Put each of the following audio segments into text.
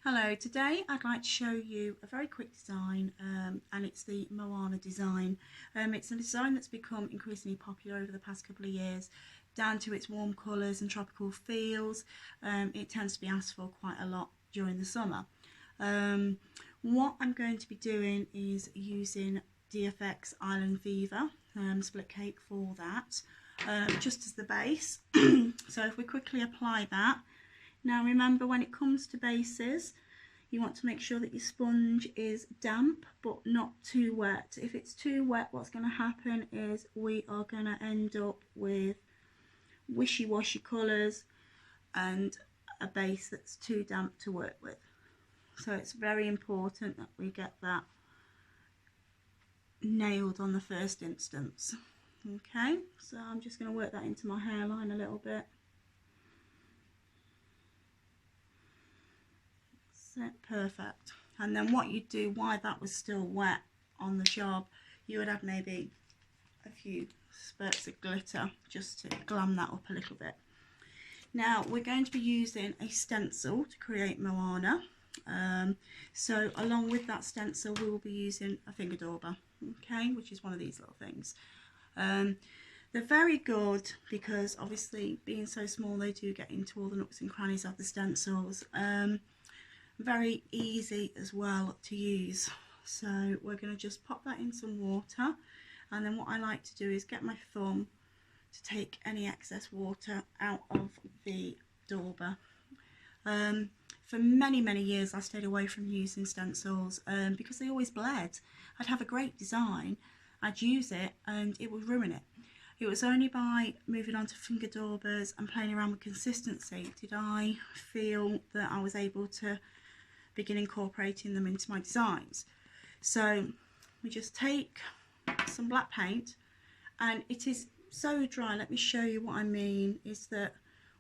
Hello, today I'd like to show you a very quick design and it's the Moana design. It's a design that's become increasingly popular over the past couple of years down to its warm colours and tropical feels. It tends to be asked for quite a lot during the summer. What I'm going to be doing is using DFX Island Viva split cake for that, just as the base. So if we quickly apply that. Now remember, when it comes to bases, you want to make sure that your sponge is damp but not too wet. If it's too wet, what's going to happen is we are going to end up with wishy-washy colours and a base that's too damp to work with. So it's very important that we get that nailed on the first instance. Okay, so I'm just going to work that into my hairline a little bit. Perfect. And then what you'd do while that was still wet on the job, you would have maybe a few spurts of glitter just to glam that up a little bit. Now we're going to be using a stencil to create Moana. So along with that stencil we will be using a finger dauber, okay, which is one of these little things. They're very good because obviously being so small they do get into all the nooks and crannies of the stencils. Very easy as well to use. So we're going to just pop that in some water, and then what I like to do is get my thumb to take any excess water out of the dauber. For many years I stayed away from using stencils because they always bled. I'd have a great design, I'd use it and it would ruin it. It was only by moving on to finger daubers and playing around with consistency did I feel that I was able to begin incorporating them into my designs. So we just take some black paint, and it is so dry. Let me show you what I mean, is that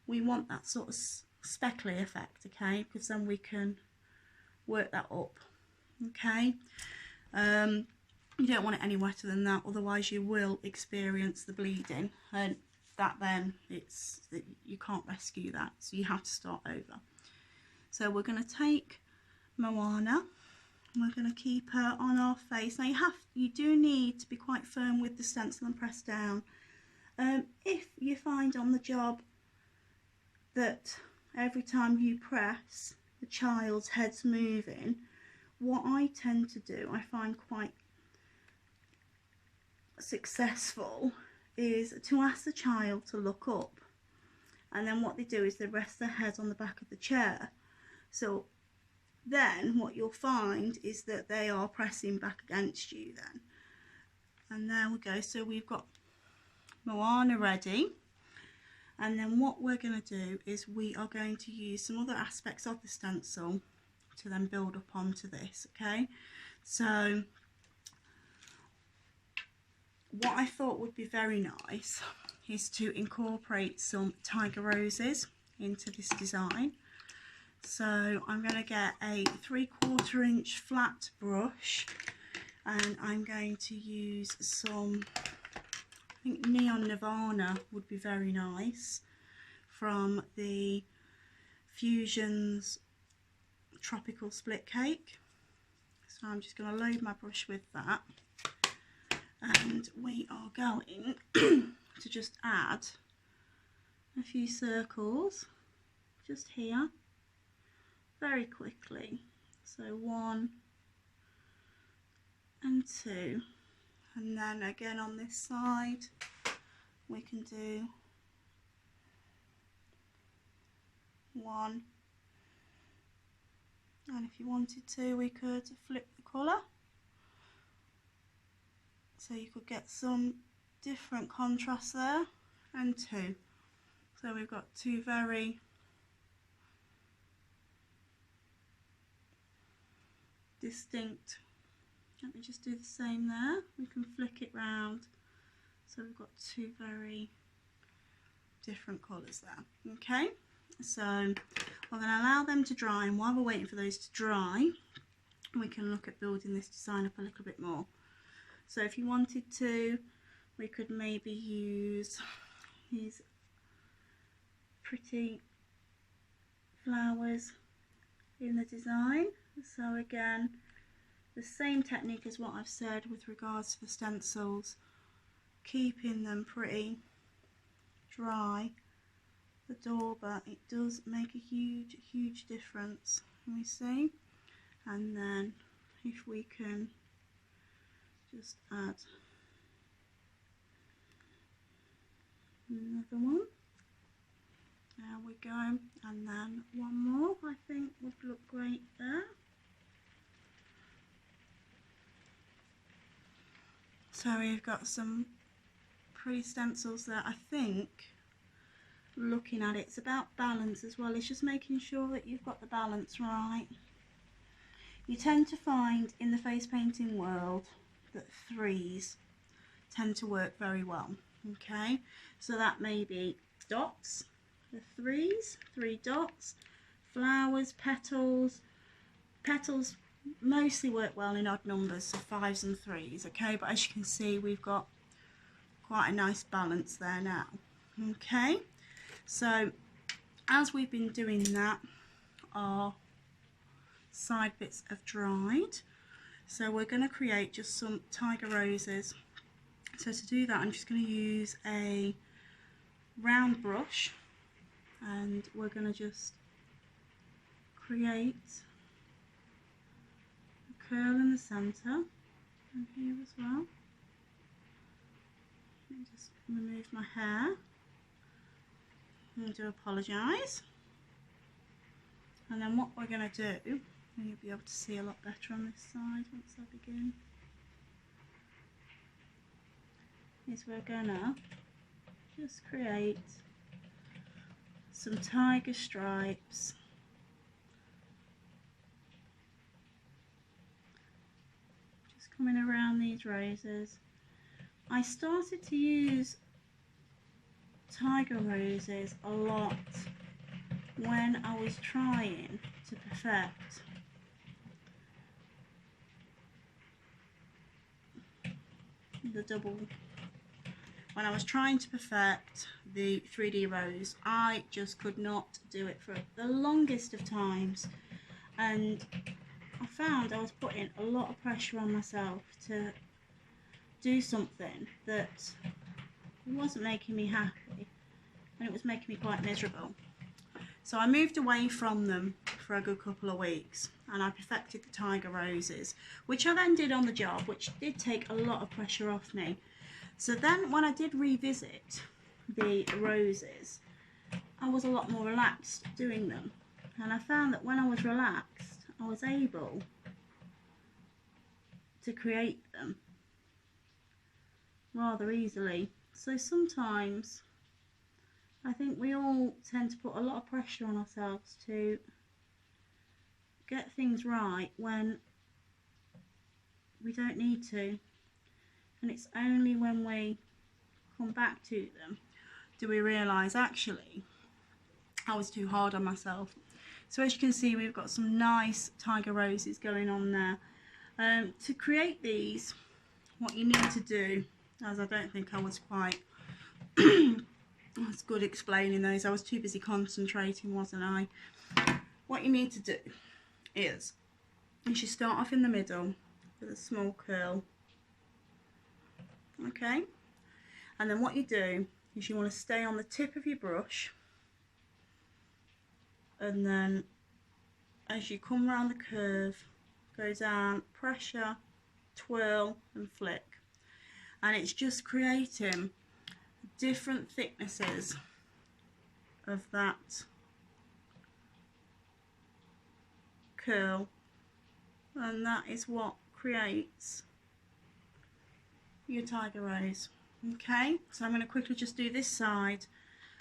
we want that sort of speckly effect, okay, because then we can work that up, okay. You don't want it any wetter than that, otherwise you will experience the bleeding, and that then you can't rescue that, so you have to start over. So we're going to take Moana, and we're going to keep her on our face. Now you do need to be quite firm with the stencil and press down. If you find on the job that every time you press the child's head's moving, what I tend to do, I find quite successful, is to ask the child to look up, and then what they do is they rest their head on the back of the chair. So then what you'll find is that they are pressing back against you then. And there we go. So we've got Moana ready, and then what we're going to do is we are going to use some other aspects of the stencil to then build up onto this, okay. So what I thought would be very nice is to incorporate some tiger roses into this design. So I'm going to get a 3/4 inch flat brush, and I'm going to use some, I think Neon Nirvana would be very nice, from the Fusions Tropical Split Cake. So I'm just going to load my brush with that, and we are going to just add a few circles just here very quickly. So 1 and 2, and then again on this side we can do 1, and if you wanted to we could flip the colour so you could get some different contrast there, and 2. So we've got 2 very distinct. Let me just do the same there. We can flick it round, so we've got 2 very different colours there. Okay, so I'm going to allow them to dry, and while we're waiting for those to dry we can look at building this design up a little bit more. So if you wanted to, we could maybe use these pretty flowers in the design. So again, the same technique as what I've said with regards to the stencils, keeping them pretty dry, the dauber, it does make a huge difference. Can we see? And then if we can just add another one, there we go, and then one more I think would look great there. So we've got some pretty stencils there. I think looking at it, it's about balance as well. It's just making sure that you've got the balance right. You tend to find in the face painting world that threes tend to work very well. Okay, so that may be dots, the threes, 3 dots, flowers, petals. Petals mostly work well in odd numbers, so 5s and 3s. Okay, but as you can see, we've got quite a nice balance there now. Okay, so as we've been doing that, our side bits have dried, so we're going to create just some tiger roses. So to do that, I'm just going to use a round brush, and we're going to just create a curl in the centre and here as well. Let me just remove my hair. I do apologise. And then what we're going to do, and you'll be able to see a lot better on this side once I begin, is we're going to just create some tiger stripes just coming around these roses. I started to use tiger roses a lot when I was trying to perfect the double. When I was trying to perfect the 3D rose, I just could not do it for the longest of times, and I found I was putting a lot of pressure on myself to do something that wasn't making me happy, and it was making me quite miserable. So I moved away from them for a good couple of weeks, and I perfected the tiger roses, which I then did on the job, which did take a lot of pressure off me. So then when I did revisit the roses, I was a lot more relaxed doing them, and I found that when I was relaxed, I was able to create them rather easily. So sometimes I think we all tend to put a lot of pressure on ourselves to get things right when we don't need to, and it's only when we come back to them do we realise actually I was too hard on myself. So as you can see, we've got some nice tiger roses going on there. To create these, what you need to do, as I don't think I was quite that's good explaining those, I was too busy concentrating, wasn't I? What you need to do is you start off in the middle with a small curl, okay, and then what you do is you want to stay on the tip of your brush, and then as you come around the curve, go down, pressure, twirl and flick, and it's just creating different thicknesses of that curl, and that is what creates your tiger rose. Okay, so I'm going to quickly just do this side,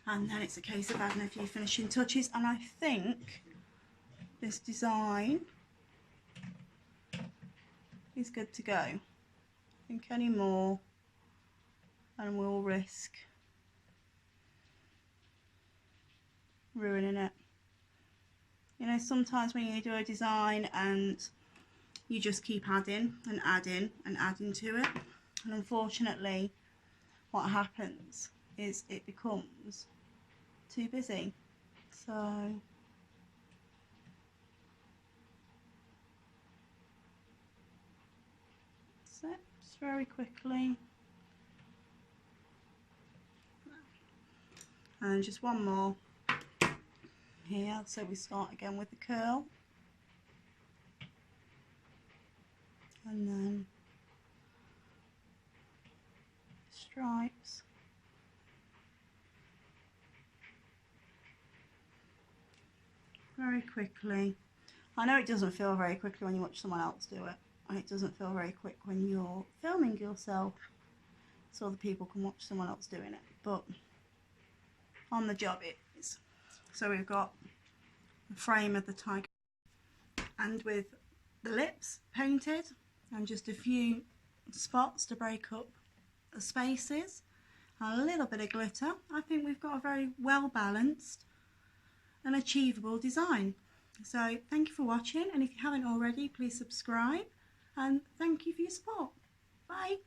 and then it's a case of adding a few finishing touches, and I think this design is good to go. I think any more and we'll risk ruining it. You know, sometimes when you do a design and you just keep adding and adding and adding to it, and unfortunately what happens is it becomes too busy. So That's it, just very quickly. And then just one more here, so we start again with the curl. And then stripes. Very quickly. I know it doesn't feel very quickly when you watch someone else do it, and it doesn't feel very quick when you're filming yourself so other people can watch someone else doing it, but on the job it is. So we've got the frame of the tiger, and with the lips painted and just a few spots to break up the spaces, and a little bit of glitter, I think we've got a very well balanced and achievable design. So thank you for watching, and if you haven't already, please subscribe, and thank you for your support. Bye.